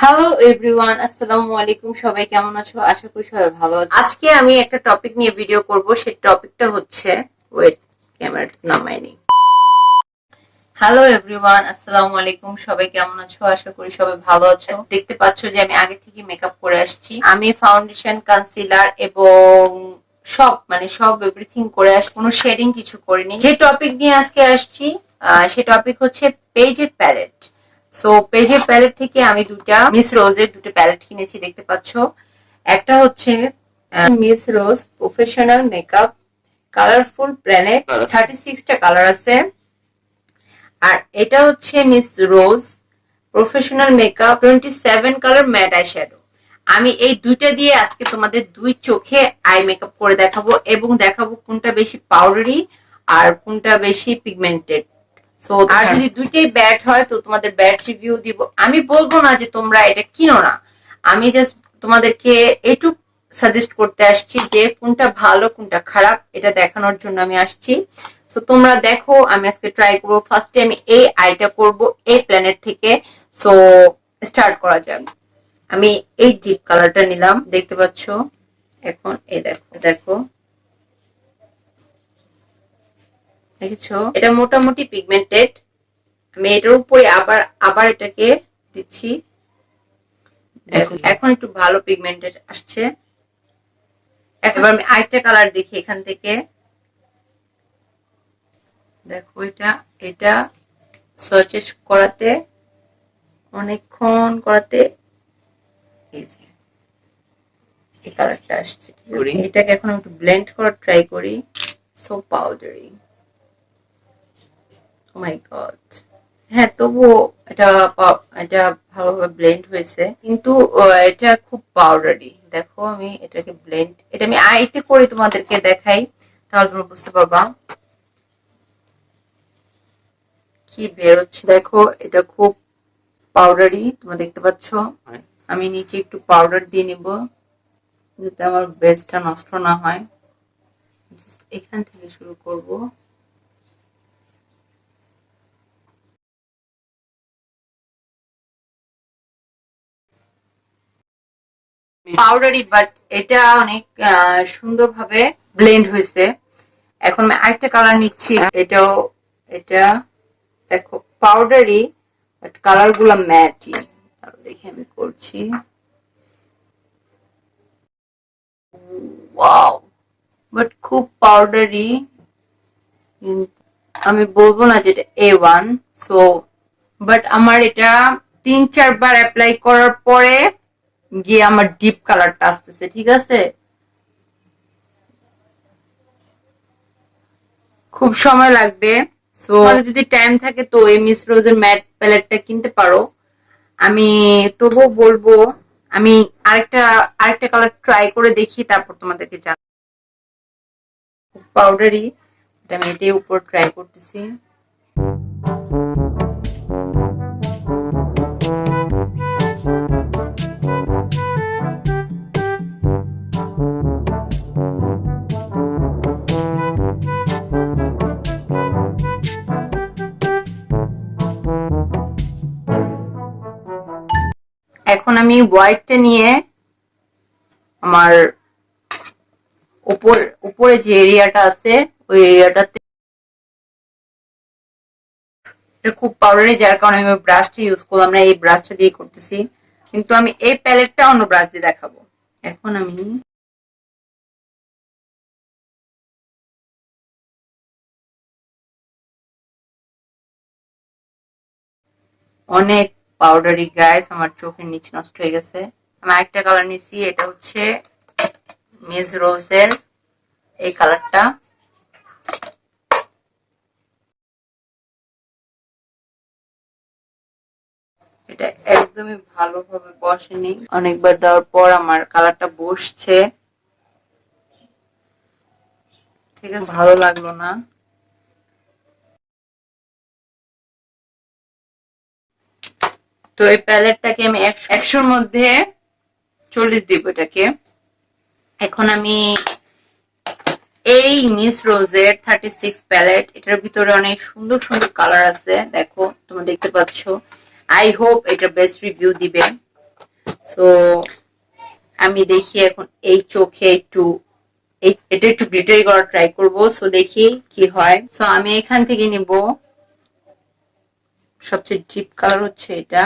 Hello everyone, আসসালামু আলাইকুম। সবাই কেমন আছো? আশা করি সবাই ভালো আছো। আজকে আমি একটা টপিক নিয়ে ভিডিও করব। সেই টপিকটা হচ্ছে, ওয়েট, ক্যামেরাটা নামাইনি। হ্যালো এভরিওয়ান, আসসালামু আলাইকুম। সবাই কেমন আছো? আশা করি সবাই ভালো আছো। দেখতে পাচ্ছো যে আমি আগে থেকে মেকআপ করে আসছি। আমি ফাউন্ডেশন, কনসিলার এবং সব এভরিথিং করে আসছি। কোনো শেডিং কিছু করিনি। যে টপিক নিয়ে আজকে আসছি সে টপিক হচ্ছে পেজের প্যালেট। সো পেজের প্যালেট থেকে আমি মিস রোজের দুটো প্যালেট কিনেছি, দেখতে পাচ্ছো। একটা হচ্ছে Miss Rose professional makeup colourful palette, 36টা কালার আছে। আর এটা হচ্ছে Miss Rose professional makeup 27 colour matte eye shadow. আমি এই দুইটা দিয়ে আজকে তোমাদের দুই চোখে আই মেকআপ করে দেখাবো এবং দেখাবো কোনটা বেশি পাউডারি আর কোনটা বেশি পিগমেন্টেড। সো আর যদি দুইটাই ব্যাড হয় তো তোমাদের ব্যাড রিভিউ দিব। আমি বলবো না যে তোমরা এটা কিনো না, আমি জাস্ট তোমাদেরকে এটুক সাজেস্ট করতে আসছি যে কোনটা ভালো কোনটা খারাপ এটা দেখানোর জন্য আমি আসছি। সো তোমরা দেখো, আমি আজকে ট্রাই করবো। ফার্স্টে আমি এই আইটা করব এই প্ল্যানেট থেকে। সো স্টার্ট করা যাক। আমি এই ডিপ কালারটা নিলাম, দেখতে পাচ্ছ। এখন এই দেখো দেখো, দেখেছো? এটা মোটামুটি পিগমেন্টেড। আমি এটার উপরে আবার আবার এটাকে দিচ্ছি। এখন একটু ভালো পিগমেন্টেড আসছে। এবার আমি আরেকটা কালার দেখি এখান থেকে। দেখো, এটা এটা সার্চেস করাতে অনেকক্ষণ করাতে এই যে এই কালারটা আসছে। এটাকে এখন একটু ব্লেন্ড করার ট্রাই করি। সো পাউডারি, ও মাই গড। হ্যাঁ, তবুও এটা এটা ভালোভাবে ব্লেন্ড হয়েছে, কিন্তু এটা খুব পাউডারি। দেখো, আমি এটাকে ব্লেন্ড, এটা আমি আইতে করে তোমাদেরকে দেখাই, তাহলে তোমরা বুঝতে পারবা কি বেরোচ্ছে। দেখো, এটা খুব পাউডারি, তোমরা দেখতে পাচ্ছ। আমি নিচে একটু পাউডার দিয়ে নিব যাতে আমার বেসটা নষ্ট না হয়। জাস্ট এখান থেকে শুরু করব। পাউডারি, বাট এটা অনেক সুন্দরভাবে ব্লেন্ড হয়েছে। এখন আমি আরেকটা কালার নিচ্ছি। এটাও, এটা দেখো পাউডারি, বাট কালার গুলা ম্যাটি। দেখে আমি করছি। ওয়াও, বাট খুব পাউডারি। আমি বলবো না যে এটা A1। সো বাট আমার এটা 3-4 বার অ্যাপ্লাই করার পরে গিয়ে আমার ডিপ কালারটা আসতেছে, ঠিক আছে? খুব সময় লাগবে। সো আমাদের যদি টাইম থাকে তো এই মিস রোজের ম্যাট প্যালেটটা কিনতে পারো। আমি তবুও বলবো, আমি আরেকটা আরেকটা কালার ট্রাই করে দেখি, তারপর তোমাদেরকে জানাবো। পাউডারি, এটা আমি এটাই উপর ট্রাই করতেছি। এখন আমি হোয়াইটটা নিয়ে আমার উপরে যে এরিয়াটা আছে ওই এরিয়াটাতে, এটা খুব পাউডারি যার কারণে আমি ব্রাশটা ইউজ করলাম না, এই ব্রাশটা দিয়ে করতেছি। কিন্তু আমি এই প্যালেটটা অন্য ব্রাশ দিয়ে দেখাবো। এখন আমি অনেক পাউডারি গাইস, আমার চোখের নিচ নষ্ট হয়ে গেছে। আমি একটা কালার নিছি, এটা হচ্ছে মিস রোজের এই কালারটা। এটা একদমই ভালোভাবে বসেনি, অনেকবার দেওয়ার পর আমার কালারটা বসছে, ঠিক আছে? ভালো লাগলো না। তো এই প্যালেটটাকে আমি 100-র মধ্যে 40 দিব এটাকে। এখন আমি এই মিস রোজের 36 প্যালেট, এটার ভিতরে অনেক সুন্দর সুন্দর কালার আছে। দেখো, তোমরা দেখতে পাচ্ছ। আই হোপ এটা বেস্ট রিভিউ দিবে। সো আমি দেখি এখন এই চোখে এটা একটু গ্লিটারি করা ট্রাই করবো। সো দেখি কি হয়। সো আমি এখান থেকে নিব সবচেয়ে ডিপ কালার হচ্ছে এটা।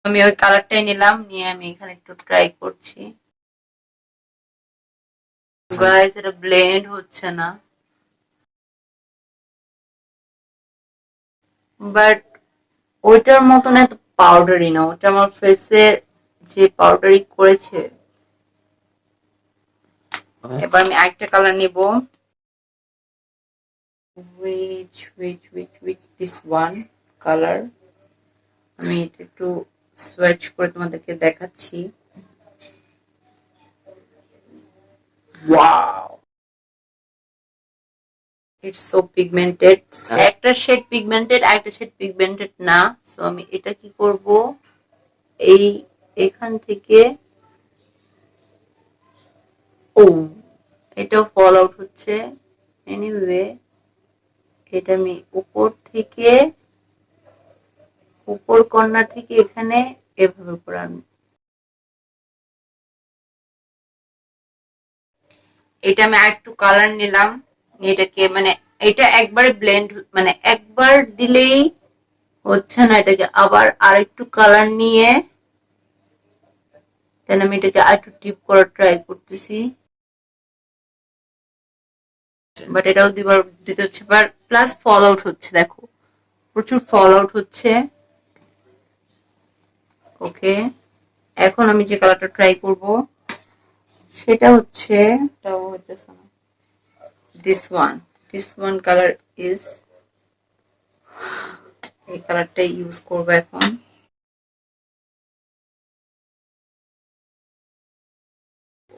আমি ওই কালারটাই নিলাম, নিয়ে আমি এখানে একটু ট্রাই করছি। গাইস এটা ব্লেন্ড হচ্ছে না, বাট ওইটার মতন এত পাউডারি না। ওটা আমার ফেসের যে পাউডারি করেছে। এবার আমি আরেকটা কালার নিব, which this one color। আমি এটা একটু সোয়াচ করে তোমাদেরকে দেখাচ্ছি। Wow, it's so pigmented. একটা শেড পিগমেন্টেড, একটা শেড পিগমেন্টেড না। সো আমি এটা কি করব, এই এখান থেকে ও এটা ফল আউট হচ্ছে। এনিওয়ে এটা আমি উপর কর্নার থেকে এখানে এভাবে করে আনবো। এটা আমি আরেকটু কালার নিলাম, এটাকে মানে এটা একবারে ব্লেন্ড মানে একবার দিলেই হচ্ছে না, এটাকে আবার আরেকটু কালার নিয়ে দেন আমি এটাকে আরেকটু ডিপ করার ট্রাই করতেছি। বাট এটাও দিতে হচ্ছে, বাট প্লাস ফল আউট হচ্ছে। দেখো প্রচুর ফল আউট হচ্ছে। ওকে, এখন আমি যে কালারটা ট্রাই করব সেটা হচ্ছে দিস ওয়ান কালার ইজ, এই কালারটা ইউজ করবো এখন।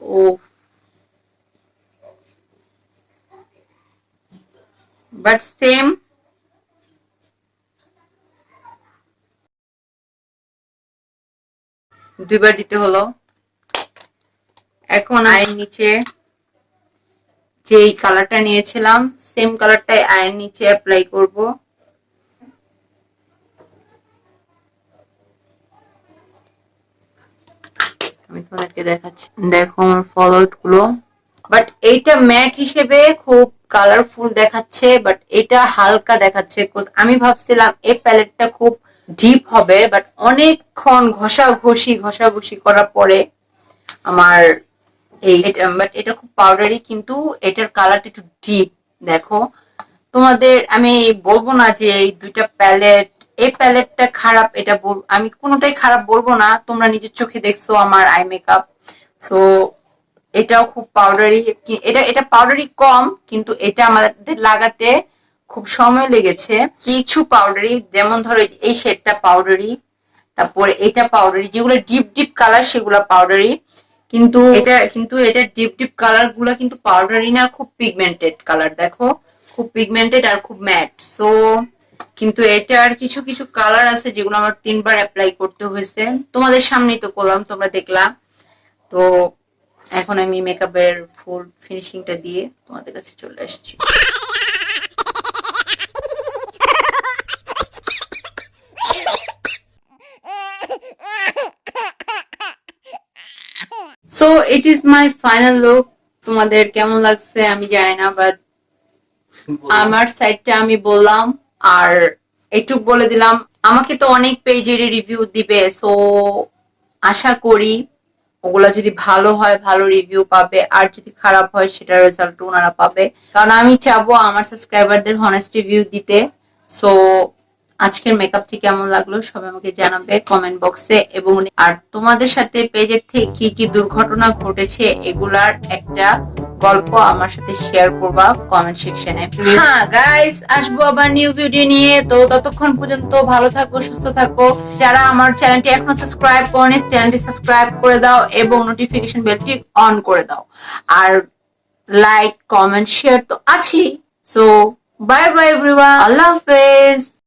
ও বাট সেম দুইবার দিতে হলো। এখন আয়ের নিচে যে কালারটা নিয়েছিলাম সেম কালারটাই আয়ের নিচে অ্যাপ্লাই করব। আমি তোমাদেরকে দেখাচ্ছি, দেখো আমার ফল আউট গুলো। বাট এইটা ম্যাট হিসেবে খুব কালারফুল দেখাচ্ছে, বাট এটা হালকা দেখাচ্ছে। আমি ভাবছিলাম এই প্যালেটটা খুব ডিপ হবে, বাট অনেকক্ষণ ঘষাঘষি করার পরে আমার বাট এটা খুব পাউডারি, কিন্তু এটার কালারটা একটু ডিপ। দেখো তোমাদের আমি বলবো না যে এই দুইটা প্যালেট, এই প্যালেটটা খারাপ, এটা আমি কোনোটাই খারাপ বলবো না। তোমরা নিজের চোখে দেখছো আমার আই মেকআপ। সো এটাও খুব পাউডারি, এটা পাউডারি কম, কিন্তু এটা আমাদের লাগাতে খুব সময় লেগেছে। কিছু পাউডারি যেমন ধরো এই শেডটা পাউডারি, তারপরে এটা পাউডারি, যেগুলো ডিপ ডিপ কালার সেগুলো পাউডারি, কিন্তু এটা ডিপ ডিপ কালার গুলা কিন্তু পাউডারি না, খুব পিগমেন্টেড কালার। দেখো খুব পিগমেন্টেড আর খুব ম্যাট। সো কিন্তু এটার কিছু কিছু কালার আছে যেগুলো আমার 3বার অ্যাপ্লাই করতে হয়েছে। তোমাদের সামনেই তো করলাম, তোমরা দেখলাম। তো এখন আমি মেকআপের ফুল ফিনিশিংটা দিয়ে তোমাদের কাছে চলে আসছি। So it is my final look. তোমাদের কেমন লাগছে আমি জানি না, বাট আমার সাইডটা আমি বললাম আর একটু বলে দিলাম। আমাকে তো অনেক পেজের রিভিউ দিবে, সো আশা করি ওগুলা যদি ভালো হয় ভালো রিভিউ পাবে, আর যদি খারাপ হয় সেটার রেজাল্ট ওনারা পাবে। কারণ আমি চাবো আমার সাবস্ক্রাইবারদের হনেস্ট রিভিউ দিতে। সো আজকের মেকআপটি কেমন লাগলো সবাই আমাকে জানাবে কমেন্ট বক্সে। এবং আর তোমাদের সাথে পেজের থেকে কি কি দুর্ঘটনা ঘটেছে এগুলার একটা গল্প আমার সাথে শেয়ার করবা কমেন্ট সেকশনে। হ্যাঁ গাইস, আসবো আবার নিউ ভিডিও নিয়ে। তো ততক্ষণ পর্যন্ত ভালো থাকো, সুস্থ থাকো। যারা আমার চ্যানেলটি এখনো সাবস্ক্রাইব করেনি চ্যানেলটি সাবস্ক্রাইব করে দাও এবং নোটিফিকেশন বেলটি অন করে দাও। আর লাইক কমেন্ট শেয়ার তো আছেই। সো বাই বাই এভরিওয়ান, আল্লাহ হাফেজ।